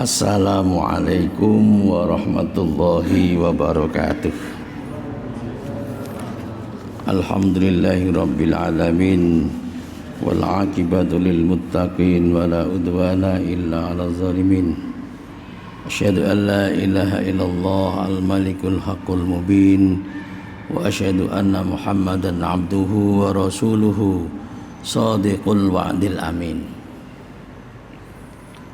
Assalamualaikum warahmatullahi wabarakatuh. Alhamdulillahi rabbil alamin, wal aqibatu lil muttaqin, wala udwana illa 'alal zalimin. Asyhadu an la ilaha illallah al malikul haqqul mubin, wa asyhadu anna Muhammadan abduhu wa rasuluhu shadiqul wa'dil amin.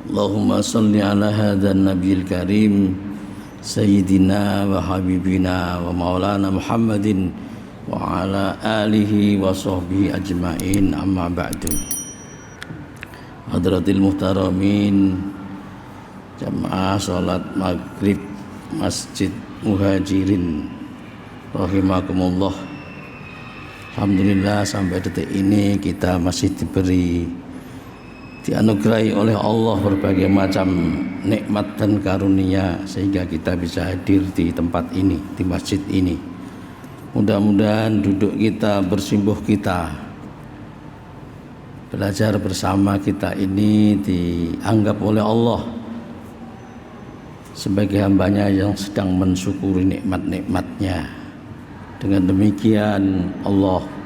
Allahumma salli ala hadzal nabiyil karim sayyidina wa habibina wa maulana Muhammadin wa ala alihi wa sahbihi ajmain, amma ba'du. Hadratil muhtaramin, jamaah salat maghrib Masjid Muhajirin rahimakumullah. Alhamdulillah sampai detik ini kita masih dianugerahi oleh Allah berbagai macam nikmat dan karunia sehingga kita bisa hadir di tempat ini, di masjid ini. Mudah-mudahan duduk kita, bersimpuh kita, belajar bersama kita ini dianggap oleh Allah sebagai hambanya yang sedang mensyukuri nikmat-nikmatnya. Dengan demikian Allah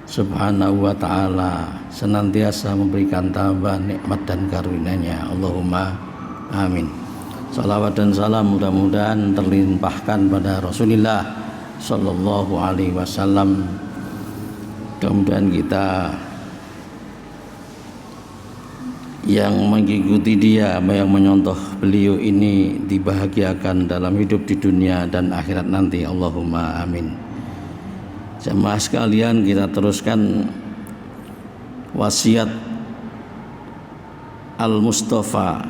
Subhanahu wa ta'ala senantiasa memberikan tambahan nikmat dan karunia-Nya. Allahumma amin. Salawat dan salam mudah-mudahan terlimpahkan pada Rasulullah sallallahu alaihi wasallam. Kemudian kita yang mengikuti dia, yang menyontoh beliau ini dibahagiakan dalam hidup di dunia dan akhirat nanti. Allahumma amin. Jemaah sekalian, kita teruskan wasiat Al-Mustafa,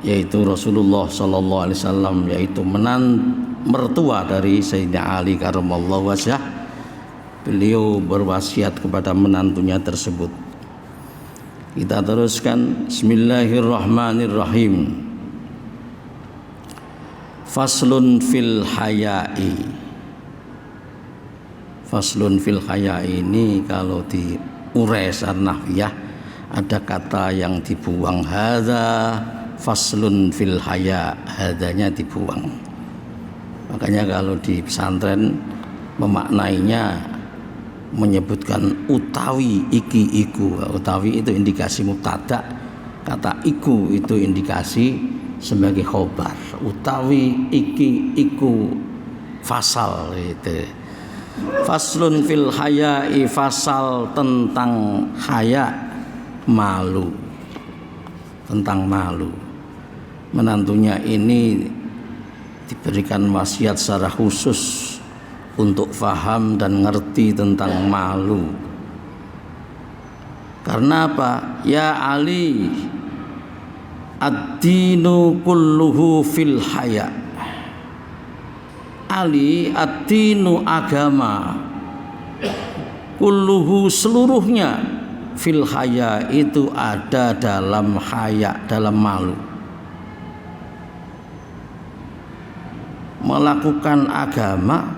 yaitu Rasulullah sallallahu alaihi wasallam, yaitu mertua dari Sayyidina Ali karramallahu wajhah. Beliau berwasiat kepada menantunya tersebut. Kita teruskan. Bismillahirrahmanirrahim. Faslun fil haya'i. Faslun fil haya ini kalau diurai secara nahwiyah ada kata yang dibuang, hadza faslun fil haya, hadanya dibuang. Makanya kalau di pesantren memaknainya menyebutkan utawi iki iku. Utawi itu indikasi mubtada, kata iku itu indikasi sebagai khobar. Utawi iki iku fasal itu. Faslun fil haya'i, fasal tentang haya, malu, tentang malu. Menantunya ini diberikan wasiat secara khusus untuk faham dan ngerti tentang malu. Karena apa? Ya Ali, ad-dinu kulluhu fil haya'. Ali, ad-dinu agama, kulluhu seluruhnya, fil haya itu ada dalam haya, dalam malu. Melakukan agama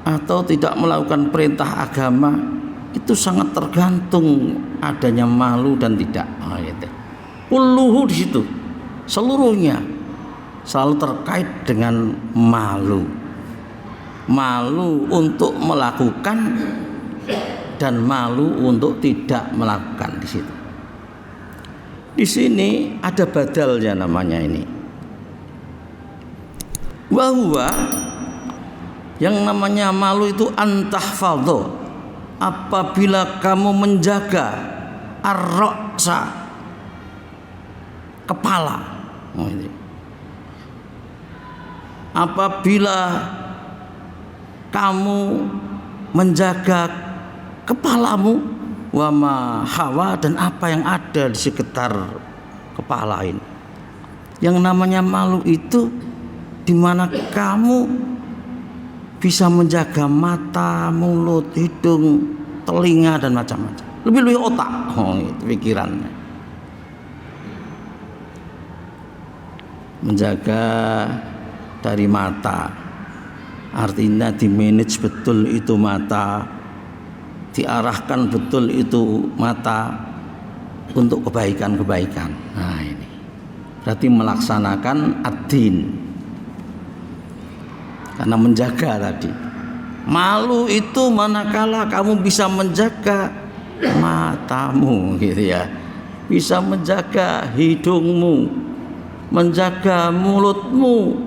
atau tidak melakukan perintah agama itu sangat tergantung adanya malu dan tidak. Kulluhu di situ, seluruhnya selalu terkait dengan malu. Malu untuk melakukan dan malu untuk tidak melakukan di situ. Di sini ada badalnya namanya ini. Bahwa yang namanya malu itu antahfadho, apabila kamu menjaga ar-ra'sa, kepala. Apabila kamu menjaga kepalamu, wama hawa, dan apa yang ada di sekitar kepala ini. Yang namanya malu itu di mana kamu bisa menjaga mata, mulut, hidung, telinga dan macam-macam. Lebih-lebih otak, itu pikirannya. Menjaga dari mata, artinya dimanage betul itu mata, diarahkan betul itu mata untuk kebaikan-kebaikan. Nah ini berarti melaksanakan ad-din, karena menjaga tadi. Malu itu manakala kamu bisa menjaga matamu gitu ya, bisa menjaga hidungmu, menjaga mulutmu,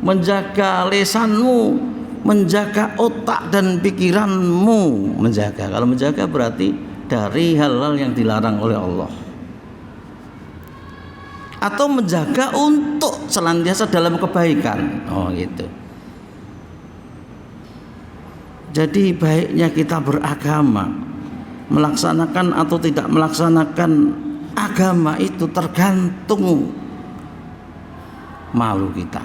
menjaga lesanmu, menjaga otak dan pikiranmu. Menjaga, kalau menjaga berarti dari hal-hal yang dilarang oleh Allah, atau menjaga untuk senantiasa dalam kebaikan. Oh gitu. Jadi baiknya kita beragama, melaksanakan atau tidak melaksanakan agama itu tergantung malu kita.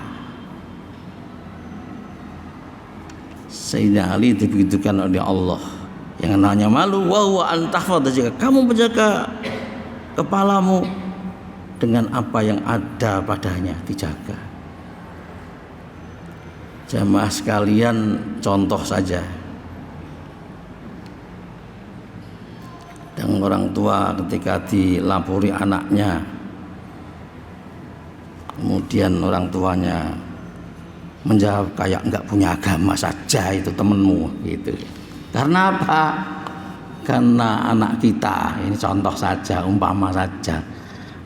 Sayyidina Ali dibegitukan oleh Allah yang namanya malu, wa huwa an tahfadha, jika kamu menjaga kepalamu dengan apa yang ada padanya, dijaga. Jamaah sekalian, contoh saja, yang orang tua ketika dilapori anaknya, kemudian orang tuanya menjawab kayak nggak punya agama saja itu temenmu gitu. Karena apa? Karena anak kita, ini contoh saja, umpama saja,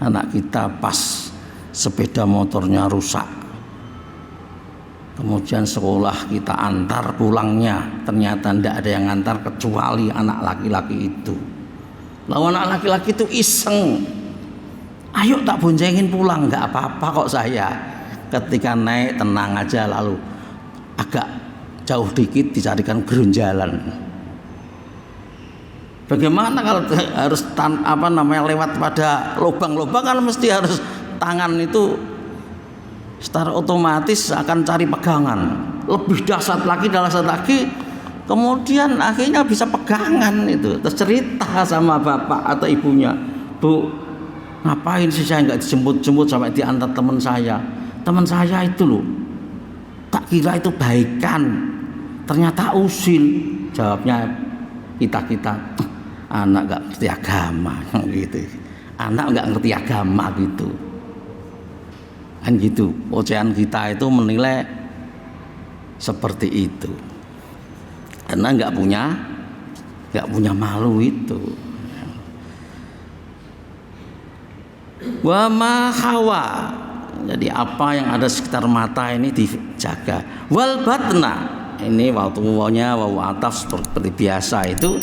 anak kita pas sepeda motornya rusak, kemudian sekolah kita antar pulangnya, ternyata tidak ada yang antar kecuali anak laki-laki itu. Lalu anak laki-laki itu iseng, ayo tak boncengin pulang, nggak apa-apa kok saya. Ketika naik tenang aja, lalu agak jauh dikit dicarikan gerunjalan. Bagaimana kalau harus lewat pada lubang-lubang, kan mesti harus tangan itu secara otomatis akan cari pegangan. Lebih dahsyat lagi, kemudian akhirnya bisa pegangan itu. Terus cerita sama bapak atau ibunya, Bu, ngapain sih saya nggak dijemput-jemput sampai diantar teman saya? Teman saya itu loh, tak kira itu baikan, ternyata usil. Jawabnya kita anak nggak ngerti agama gitu, anak nggak ngerti agama gitu kan gitu. Ocehan kita itu menilai seperti itu karena nggak punya malu itu. Wa ma hawa, jadi apa yang ada sekitar mata ini dijaga. Wal batna, ini waktu wawanya wawu ataf seperti biasa itu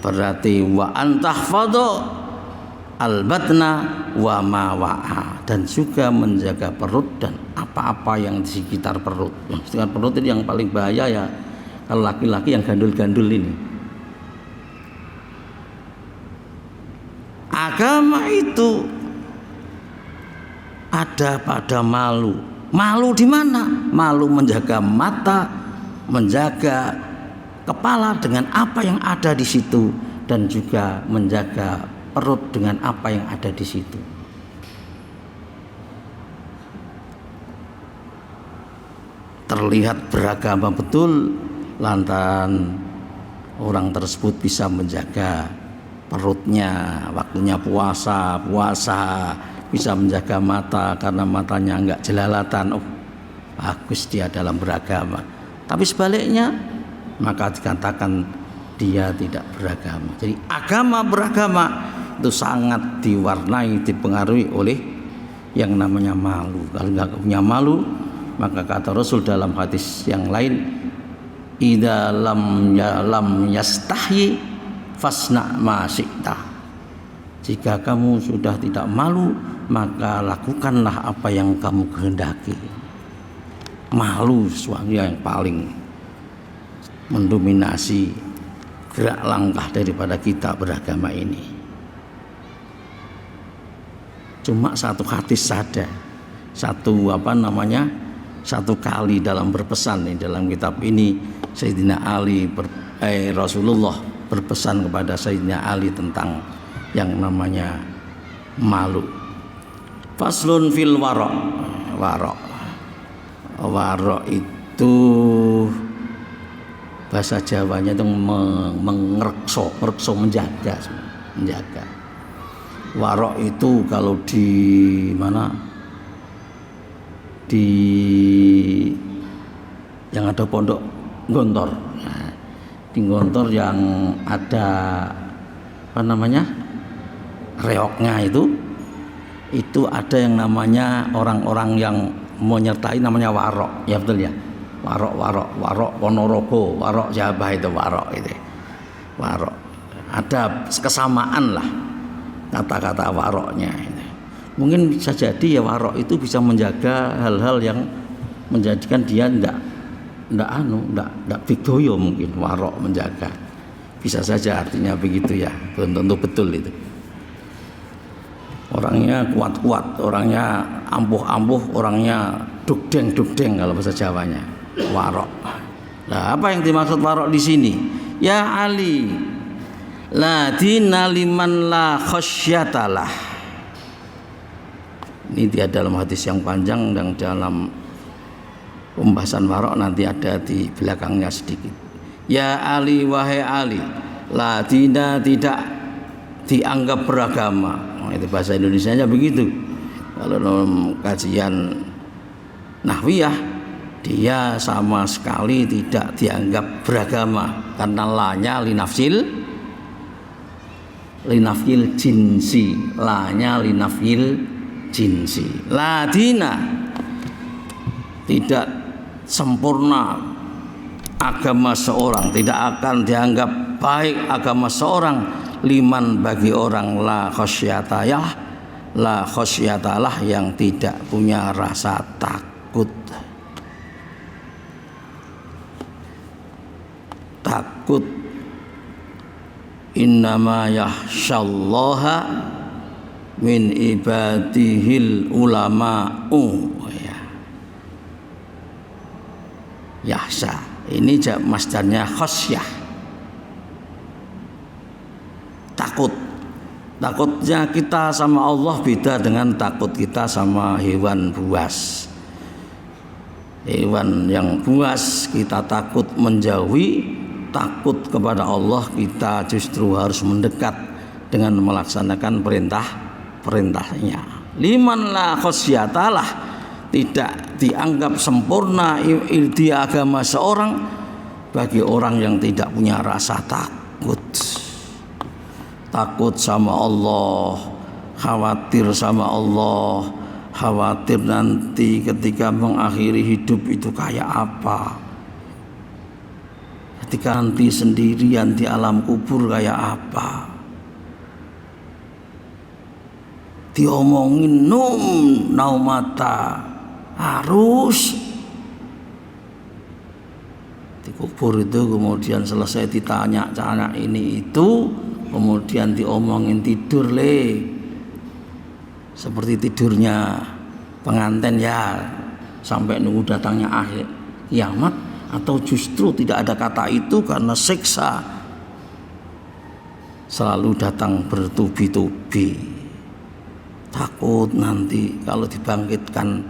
berarti wa antahfadhu al batna wa ma wa'a, dan juga menjaga perut dan apa-apa yang di sekitar perut. Sekitar perut itu yang paling bahaya ya, kalau laki-laki yang gandul-gandul ini. Agama itu ada pada malu. Malu di mana? Malu menjaga mata, menjaga kepala dengan apa yang ada di situ, dan juga menjaga perut dengan apa yang ada di situ. Terlihat beragama betul lantaran orang tersebut bisa menjaga perutnya, waktunya puasa, bisa menjaga mata karena matanya enggak jelalatan. Oh, bagus dia dalam beragama. Tapi sebaliknya maka dikatakan dia tidak beragama. Jadi beragama itu sangat diwarnai, dipengaruhi oleh yang namanya malu. Kalau enggak punya malu, maka kata Rasul dalam hadis yang lain, idza lam yastahyi fasna ma syi'ta. Jika kamu sudah tidak malu, maka lakukanlah apa yang kamu kehendaki. Malu sesuatu yang paling mendominasi gerak langkah daripada kita beragama ini. Cuma satu hadis saja, satu kali dalam berpesan di dalam kitab ini, Sayyidina Ali Rasulullah berpesan kepada Sayyidina Ali tentang yang namanya malu. Faslun fil warok itu bahasa Jawanya itu mengerkso, menjaga. Warok itu kalau di mana di yang ada pondok Gontor. Nah, di Gontor yang ada apa namanya reoknya itu ada yang namanya orang-orang yang menyertai namanya warok, ya betul ya, warok Ponorogo, warok Jawa itu warok itu, warok. Ada kesamaan lah kata-kata waroknya. Mungkin bisa jadi ya warok itu bisa menjaga hal-hal yang menjadikan dia ndak bigdoyo, mungkin warok menjaga. Bisa saja artinya begitu ya, belum tentu betul itu. Orangnya kuat-kuat, orangnya ampuh-ampuh, orangnya dugdeng kalau bahasa Jawanya, warok. Nah, apa yang dimaksud warok di sini? Ya Ali, la dina liman la khasyatalah. Ini dia dalam hadis yang panjang dan dalam pembahasan warok nanti ada di belakangnya sedikit. Ya Ali, wahai Ali, la dina tidak dianggap beragama. Itu bahasa Indonesianya begitu. Kalau dalam kajian nahwiyah, dia sama sekali tidak dianggap beragama karena lanya linafil jinsi, lanya linafil jinsi. Ladina tidak sempurna agama seorang, tidak akan dianggap baik agama seorang liman bagi orang la khasyatalah yang tidak punya rasa takut. Takut innama yahsyallaha min ibadihil ulama'u ya. Yahsa ini masdarnya khasyah, takutnya kita sama Allah beda dengan takut kita sama hewan buas. Hewan yang buas kita takut menjauhi, takut kepada Allah kita justru harus mendekat dengan melaksanakan perintahnya. Liman la khasyatalah, tidak dianggap sempurna di agama seorang bagi orang yang tidak punya rasa takut. Takut sama Allah, khawatir sama Allah, khawatir nanti ketika mengakhiri hidup itu kayak apa, ketika nanti sendirian di alam kubur kayak apa. Diomongin naumata harus dikubur itu, kemudian selesai ditanya ini itu, kemudian diomongin tidur seperti tidurnya pengantin ya, sampai nunggu datangnya akhir kiamat, atau justru tidak ada kata itu karena siksa selalu datang bertubi-tubi. Takut nanti kalau dibangkitkan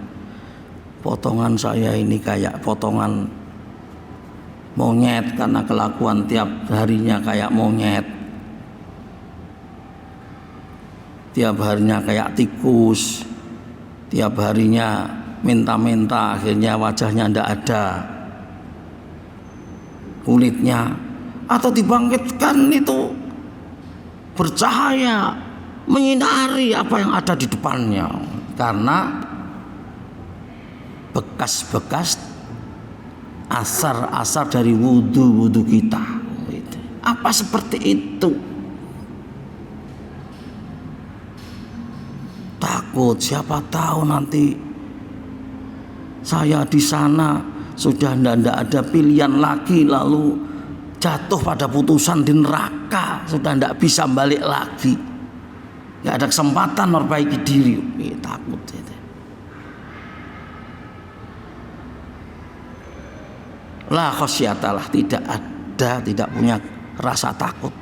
potongan saya ini kayak potongan monyet karena kelakuan tiap harinya kayak monyet, tiap harinya kayak tikus, tiap harinya minta-minta, akhirnya wajahnya ndak ada kulitnya. Atau dibangkitkan itu bercahaya menyinari apa yang ada di depannya karena bekas-bekas asar-asar dari wudhu kita. Apa seperti itu? Takut, siapa tahu nanti saya di sana sudah tidak ada pilihan lagi, lalu jatuh pada putusan di neraka, sudah tidak bisa balik lagi. Nggak ada kesempatan memperbaiki diri. Takut itu. La khasyatalah, tidak punya rasa takut.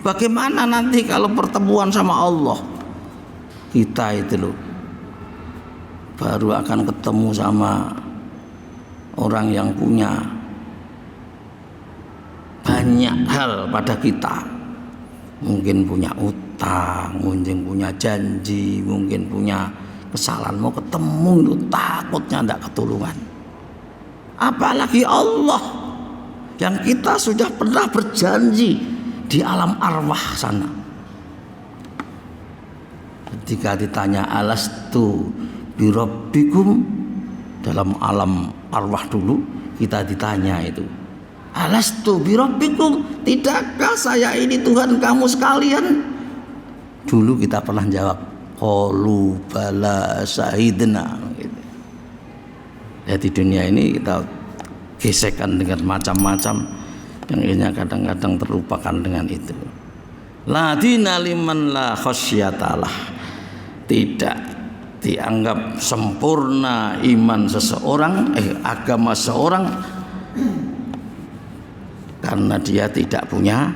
Bagaimana nanti kalau pertemuan sama Allah? Kita itu loh baru akan ketemu sama orang yang punya banyak hal pada kita. Mungkin punya utang, mungkin punya janji, mungkin punya kesalahanmu ketemu itu takutnya tidak ketulungan. Apalagi Allah yang kita sudah pernah berjanji di alam arwah sana. Ketika ditanya alastu birabbikum, dalam alam arwah dulu kita ditanya itu, alastu birabbikum, tidakkah saya ini Tuhan kamu sekalian? Dulu kita pernah jawab qalu bala syahidna gitu. Ya, di dunia ini kita gesekan dengan macam-macam yang akhirnya kadang-kadang terlupakan dengan itu. La dina liman la khasyatalah, tidak dianggap sempurna iman seseorang, agama seseorang karena dia tidak punya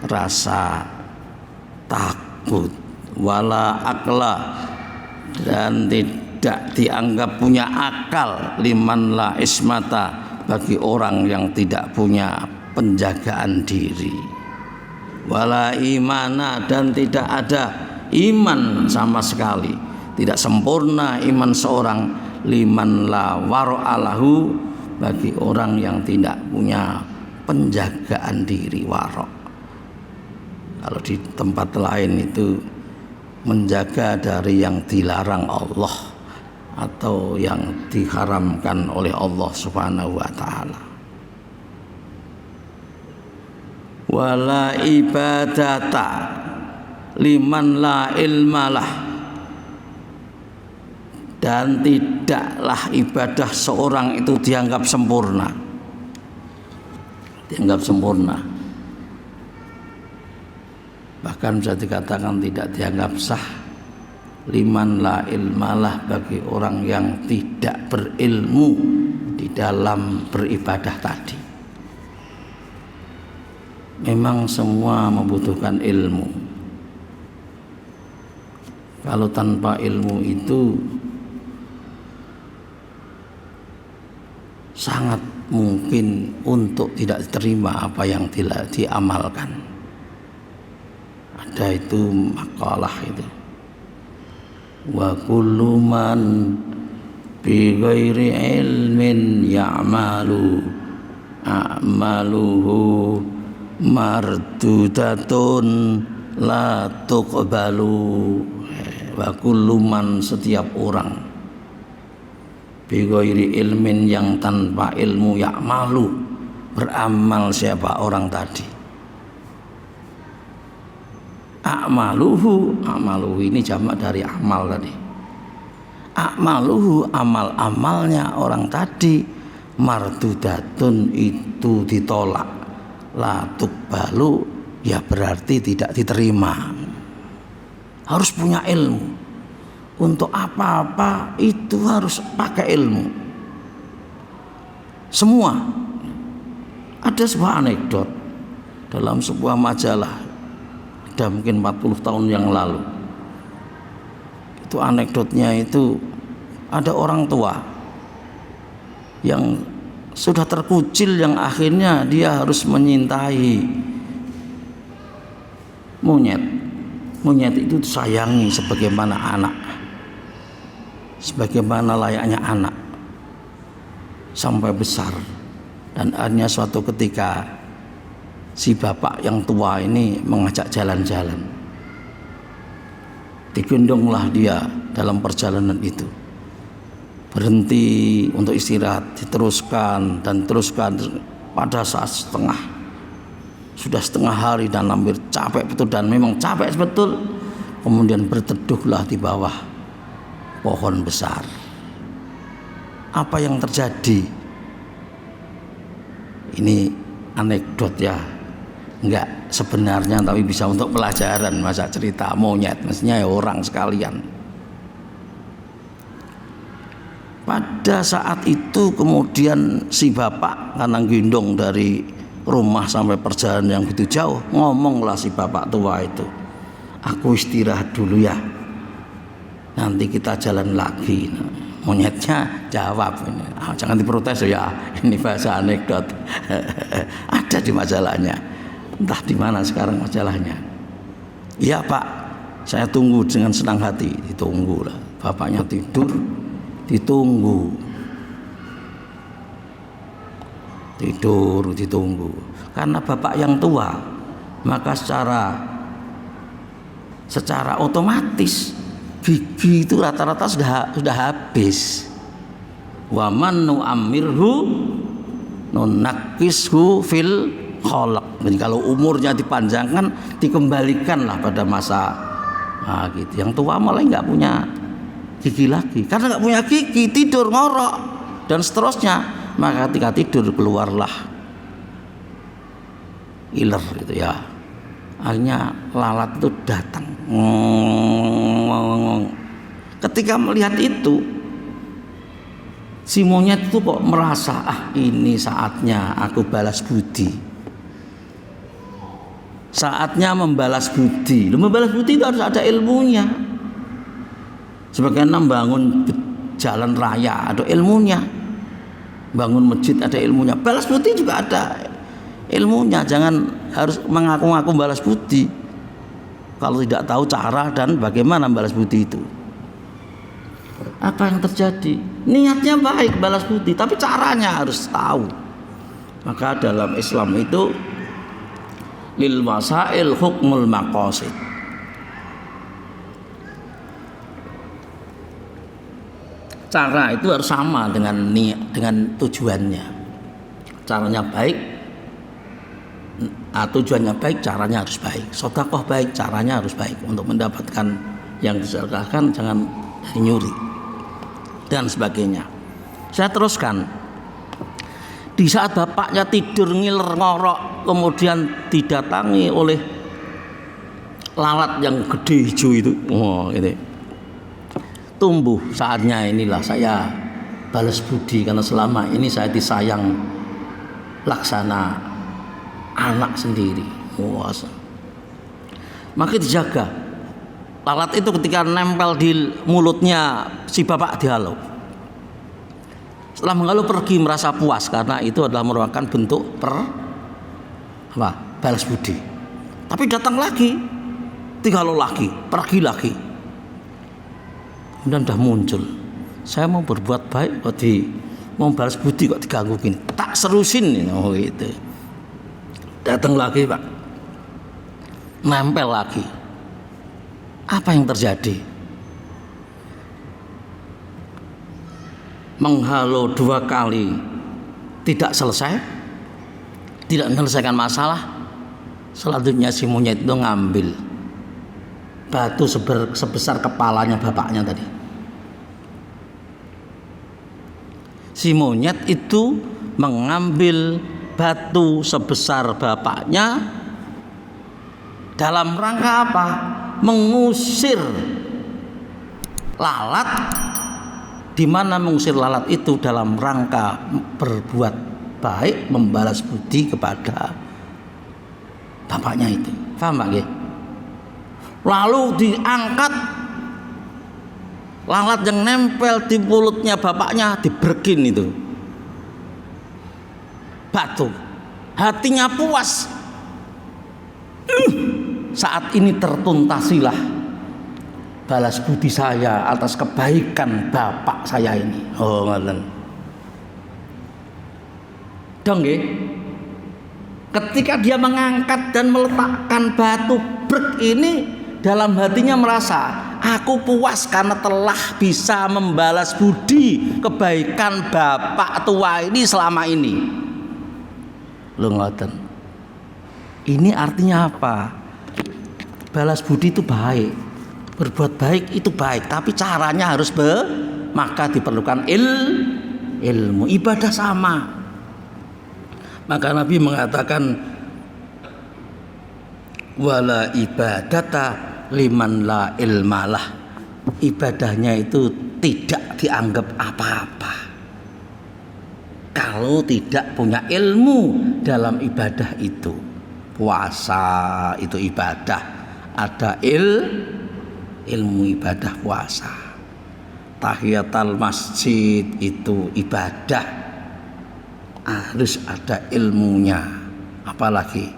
rasa takut, wala akla, dan tidak dianggap punya akal, liman la ismata, bagi orang yang tidak punya penjagaan diri, wala imana, dan tidak ada iman sama sekali, tidak sempurna iman seorang, liman la wara'alahu, bagi orang yang tidak punya penjagaan diri, warok. Kalau di tempat lain itu menjaga dari yang dilarang Allah atau yang diharamkan oleh Allah Subhanahu wa taala. Wala ibadata liman la ilmalah, dan tidaklah ibadah seorang itu dianggap sempurna. Dianggap sempurna. Bahkan bisa dikatakan tidak dianggap sah, liman la ilmalah, bagi orang yang tidak berilmu di dalam beribadah tadi. Memang semua membutuhkan ilmu. Kalau tanpa ilmu itu sangat mungkin untuk tidak diterima apa yang diamalkan. Ada itu makalah itu, wa kullu man bi ghairi ilmin ya'malu a'maluhu mardudatun la tuqbalu. Wa kullu man, setiap orang, bi ghairi ilmin, yang tanpa ilmu, ya'malu, beramal siapa orang tadi. A'maluhu, a'maluhu ini jamak dari amal tadi. A'maluhu, amal-amalnya orang tadi, mardudatun, itu ditolak, la tuqbalu, ya berarti tidak diterima. Harus punya ilmu. Untuk apa-apa itu harus pakai ilmu. Semua. Ada sebuah anekdot dalam sebuah majalah, ada mungkin 40 tahun yang lalu. Itu anekdotnya itu, ada orang tua yang sudah terkucil, yang akhirnya dia harus menyintai monyet. Monyet itu disayangi sebagaimana anak, sebagaimana layaknya anak, sampai besar. Dan akhirnya suatu ketika si bapak yang tua ini mengajak jalan-jalan. Digendonglah dia dalam perjalanan itu. Berhenti untuk istirahat, diteruskan dan teruskan. Pada saat sudah setengah hari dan hampir capek betul, dan memang capek betul, kemudian berteduhlah di bawah pohon besar. Apa yang terjadi? Ini anekdot ya, enggak sebenarnya, tapi bisa untuk pelajaran. Masa cerita monyet, mestinya ya orang sekalian. Pada saat itu kemudian si bapak, karena gendong dari rumah sampai perjalanan yang begitu jauh, ngomonglah si bapak tua itu, aku istirahat dulu ya, nanti kita jalan lagi. Monyetnya jawab, jangan diprotes ya, ini bahasa anekdot. Ada di majalahnya, entah di mana sekarang majalahnya. Iya pak, Saya tunggu dengan senang hati, ditunggu lah. Bapaknya tidur, ditunggu. Ditunggu. Karena bapak yang tua, maka secara otomatis gigi itu rata-rata sudah habis. Wa man nu'ammirhu nunakkishu fil khalaq. Jadi kalau umurnya dipanjangkan, dikembalikanlah pada masa gitu. Yang tua malah nggak punya gigi lagi, karena nggak punya gigi, tidur ngorok dan seterusnya. Maka ketika tidur keluarlah iler gitu ya. Akhirnya lalat itu datang. Ketika melihat itu, si monyet itu kok merasa, ini saatnya aku balas budi. Saatnya membalas budi. Membalas budi itu harus ada ilmunya. Sebagaimana membangun jalan raya ada ilmunya, bangun masjid ada ilmunya, balas budi juga ada ilmunya. Jangan harus mengaku-ngaku balas budi kalau tidak tahu cara dan bagaimana balas budi itu. Apa yang terjadi? Niatnya baik balas budi, tapi caranya harus tahu. Maka dalam Islam itu lil wasail hukmul maqasid. Cara itu harus sama dengan tujuannya. Caranya baik, tujuannya baik, caranya harus baik. Sedekah baik, caranya harus baik. Untuk mendapatkan yang disedekahkan jangan nyuri dan sebagainya. Saya teruskan. Di saat bapaknya tidur ngiler ngorok, kemudian didatangi oleh lalat yang gede hijau itu. Gitu. Tumbuh saatnya inilah saya balas budi, karena selama ini saya disayang laksana anak sendiri. Maka dijaga. Lalat itu ketika nempel di mulutnya si bapak dihalau. Setelah menghalau pergi merasa puas, karena itu adalah merupakan bentuk balas budi. Tapi datang lagi, dihalau lagi, pergi lagi. Kemudian sudah muncul, saya mau berbuat baik kok mau balas budi kok diganggu gini, tak serusin gitu. Datang lagi Pak, nempel lagi. Apa yang terjadi? Menghalau 2 kali tidak selesai, tidak menyelesaikan masalah. Selanjutnya si monyet itu ngambil batu sebesar kepalanya bapaknya tadi. Si monyet itu mengambil batu sebesar bapaknya dalam rangka apa? Mengusir lalat. Di mana mengusir lalat itu dalam rangka berbuat baik, membalas budi kepada bapaknya itu. Paham Pak? Lalu diangkat lalat yang nempel di mulutnya bapaknya, dibrekin itu batu. Hatinya puas. Saat ini tertuntasilah balas budi saya atas kebaikan bapak saya ini. Ngoten. Dong nggih. Ketika dia mengangkat dan meletakkan batu brek ini, dalam hatinya merasa, aku puas karena telah bisa membalas budi kebaikan bapak tua ini selama ini. Lho ngoten. Ini artinya apa? Balas budi itu baik, berbuat baik itu baik, tapi caranya harus maka diperlukan ilmu. Ibadah sama. Maka Nabi mengatakan wala ibadata liman la ilmalah. Ibadahnya itu tidak dianggap apa-apa kalau tidak punya ilmu dalam ibadah itu. Puasa itu ibadah, ada ilmu ibadah puasa. Tahiyatul masjid itu ibadah, harus ada ilmunya. Apalagi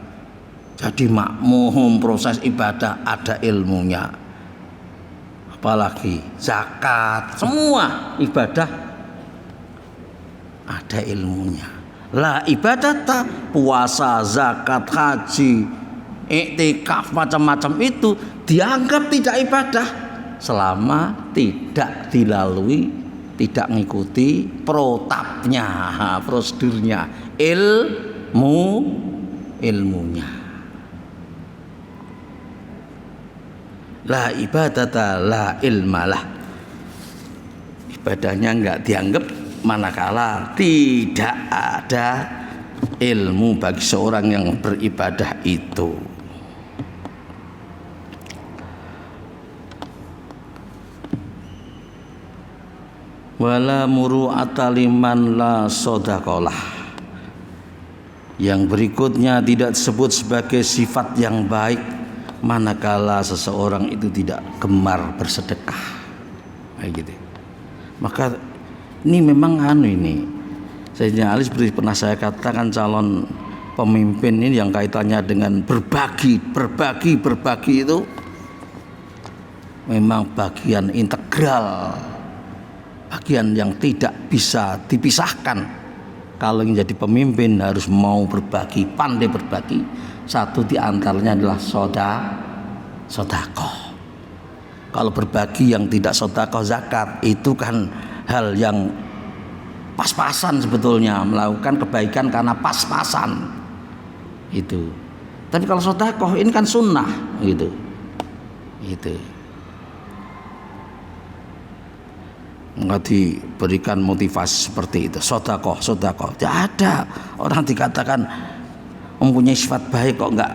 jadi makmum proses ibadah ada ilmunya. apalagi zakat, semua ibadah ada ilmunya. La ibadata, puasa, zakat, haji, iktikaf, macam-macam itu dianggap tidak ibadah selama tidak dilalui, tidak mengikuti protapnya, prosedurnya, ilmunya. La ibadata la ilmalah, ibadahnya enggak dianggap manakala tidak ada ilmu bagi seorang yang beribadah itu. Wala muru'ata liman la sodaqolah. Yang berikutnya tidak disebut sebagai sifat yang baik manakala seseorang itu tidak gemar bersedekah, kayak gitu. Maka ini memang ini Sayyidina Ali seperti pernah saya katakan, calon pemimpin ini yang kaitannya dengan berbagi itu memang bagian integral, bagian yang tidak bisa dipisahkan. Kalau yang jadi pemimpin harus mau berbagi, pandai berbagi. Satu di antaranya adalah sodakoh. Kalau berbagi yang tidak sodakoh, zakat, itu kan hal yang pas-pasan sebetulnya, melakukan kebaikan karena pas-pasan itu. Tapi kalau sodakoh ini kan sunnah gitu. Nggak diberikan motivasi seperti itu. Sodakoh. Tidak ada orang dikatakan mempunyai sifat baik kok nggak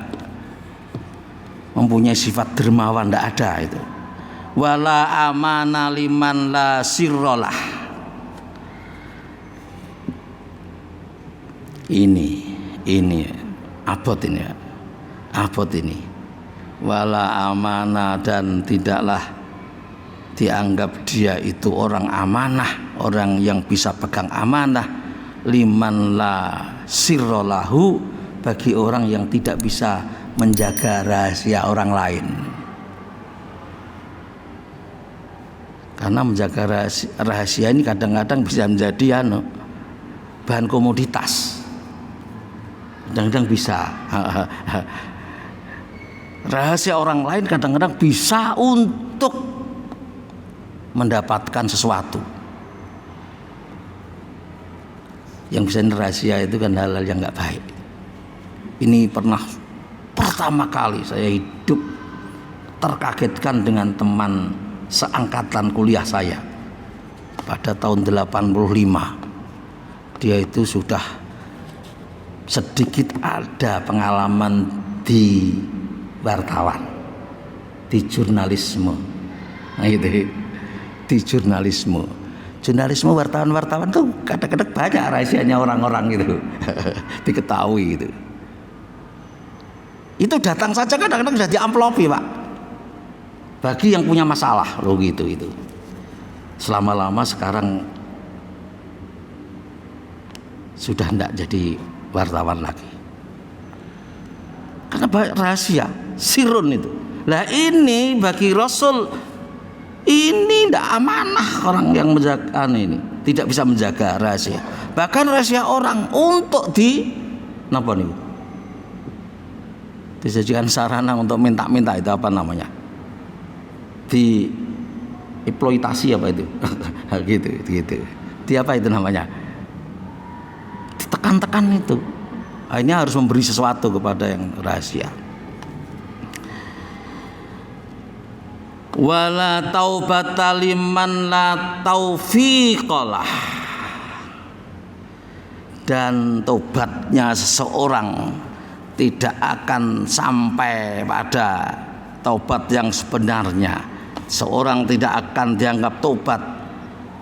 mempunyai sifat dermawan, tidak ada itu. Wala amana liman la sirrolah. Ini abot ini. Wala amana, dan tidaklah dianggap dia itu orang amanah, orang yang bisa pegang amanah, liman la sirrolahu, bagi orang yang tidak bisa menjaga rahasia orang lain. Karena menjaga rahasia ini kadang-kadang bisa menjadi bahan komoditas. Kadang-kadang bisa rahasia orang lain kadang-kadang bisa untuk mendapatkan sesuatu. Yang bisa rahasia itu kan hal-hal yang nggak baik. Ini pernah pertama kali saya hidup terkagetkan dengan teman seangkatan kuliah saya pada tahun 85. Dia itu sudah sedikit ada pengalaman di wartawan, di jurnalisme. Nah itu, di jurnalisme wartawan tuh kadang-kadang banyak rahasianya orang-orang gitu diketahui gitu. Itu datang saja kadang-kadang sudah diamplopi, Pak, bagi yang punya masalah loh gitu itu. Selama-lama sekarang sudah tidak jadi wartawan lagi karena rahasia sirun itu. Lah ini bagi Rasul ini tidak amanah, orang yang menjaga ini tidak bisa menjaga rahasia, bahkan rahasia orang untuk dijadikan sarana untuk minta-minta, itu apa namanya, di eksploitasi apa itu gitu di apa itu namanya, ditekan-tekan itu. Akhirnya harus memberi sesuatu kepada yang rahasia. Wala taubata liman la taufiqalah, dan tobatnya seseorang tidak akan sampai pada taubat yang sebenarnya. Seorang tidak akan dianggap tobat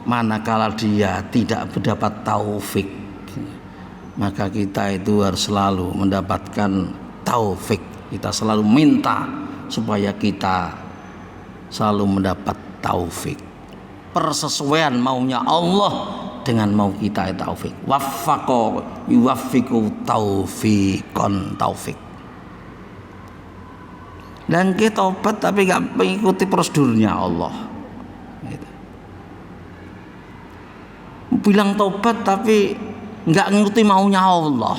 manakala dia tidak mendapat taufik. Maka kita itu harus selalu mendapatkan taufik. Kita selalu minta supaya kita selalu mendapat taufik, persesuaian maunya Allah dengan mau kita, taufik. Waffaqo yuwaffiqu taufiqon, taufik. Dan kita tobat tapi gak mengikuti prosedurnya Allah. Gitu. Bilang tobat tapi nggak ngerti maunya Allah.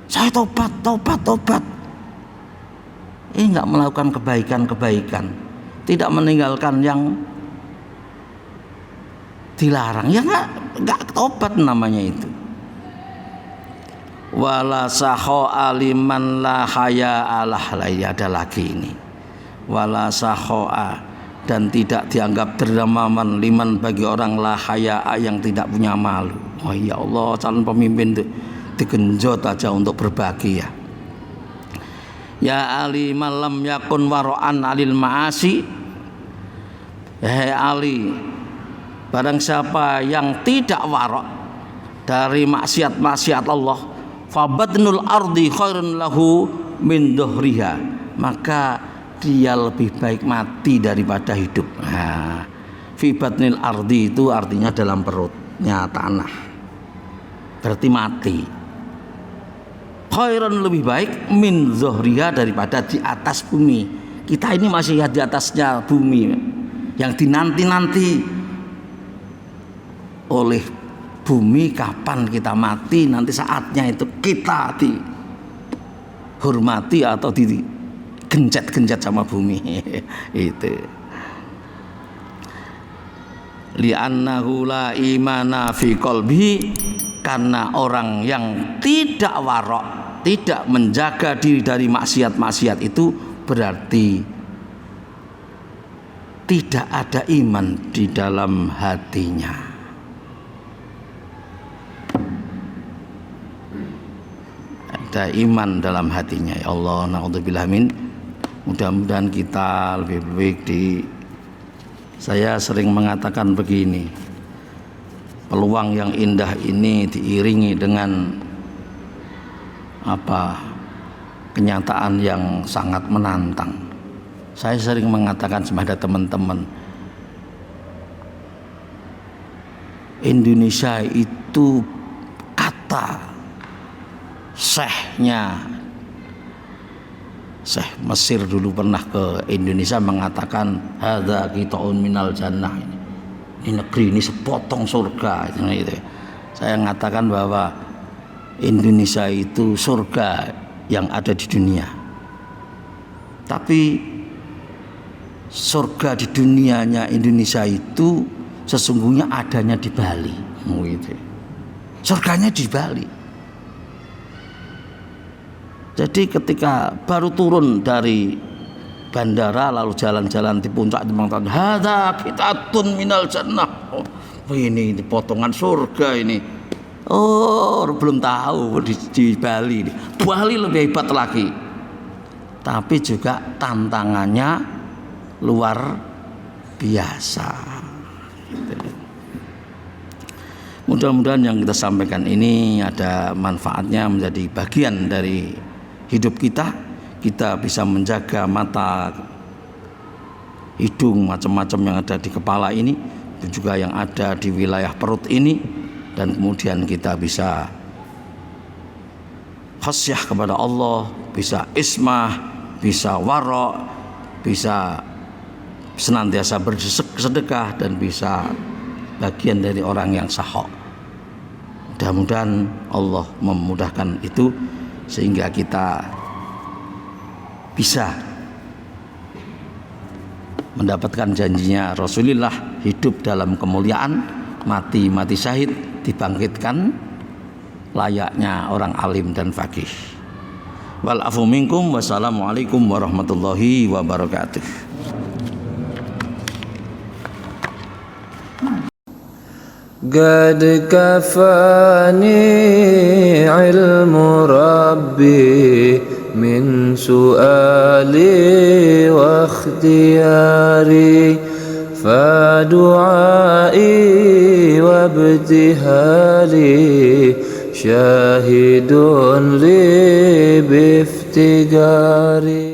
Saya tobat. Nggak melakukan kebaikan, tidak meninggalkan yang dilarang, ya nggak tobat namanya itu. Wala saho aliman la haya alah, ada lagi ini. Wala sahoa, dan tidak dianggap dermawan liman bagi orang la haya yang tidak punya malu. Oh ya Allah, calon pemimpin itu digenjot aja untuk berbagi ya. Ya Ali malam yakun waro'an alil ma'asi. Hei Ali, barang siapa yang tidak warok dari maksiat Allah, fabadnul ardi khairun lahu min dhuhriha, maka dia lebih baik mati daripada hidup. Nah, fi batnil ardi itu artinya dalam perutnya tanah, berarti mati. Khairan lebih baik min zuhriha daripada di atas bumi. Kita ini masih di atasnya bumi, yang dinanti-nanti oleh bumi kapan kita mati, nanti saatnya itu kita dihormati atau digencet-gencet sama bumi. Itu li'annahu la imana fi qalbihi, karena orang yang tidak warok, tidak menjaga diri dari maksiat-maksiat itu berarti tidak ada iman di dalam hatinya. Ada iman dalam hatinya. Ya Allah, naudzubillah min. Mudah-mudahan kita lebih baik saya sering mengatakan begini, peluang yang indah ini diiringi dengan kenyataan yang sangat menantang. Saya sering mengatakan kepada teman-teman, Indonesia itu kata Syekh Mesir dulu pernah ke Indonesia mengatakan hadza qita'un minal jannah, ini negeri ini sepotong surga gitu. Saya mengatakan bahwa Indonesia itu surga yang ada di dunia, tapi surga di dunianya Indonesia itu sesungguhnya adanya di Bali gitu. Surganya di Bali. Jadi ketika baru turun dari bandara lalu jalan-jalan di puncak itu mengatakan hadza qitatun minal jannah. Oh, ini potongan surga ini. Oh, belum tahu di Bali. Bali lebih hebat lagi. Tapi juga tantangannya luar biasa. Mudah-mudahan yang kita sampaikan ini ada manfaatnya, menjadi bagian dari hidup kita. Kita bisa menjaga mata, hidung, macam-macam yang ada di kepala ini, dan juga yang ada di wilayah perut ini, dan kemudian kita bisa khasyah kepada Allah, bisa ismah, bisa warok, bisa senantiasa bersedekah, dan bisa bagian dari orang yang sahok. Mudah-mudahan Allah memudahkan itu sehingga kita bisa mendapatkan janjinya Rasulullah, hidup dalam kemuliaan, mati syahid, dibangkitkan layaknya orang alim dan faqih. Wal afu minkum, wassalamualaikum warahmatullahi wabarakatuh. قد كفاني علم ربي من سؤالي واختياري فدعائي وابتهالي شاهد لي بافتقاري.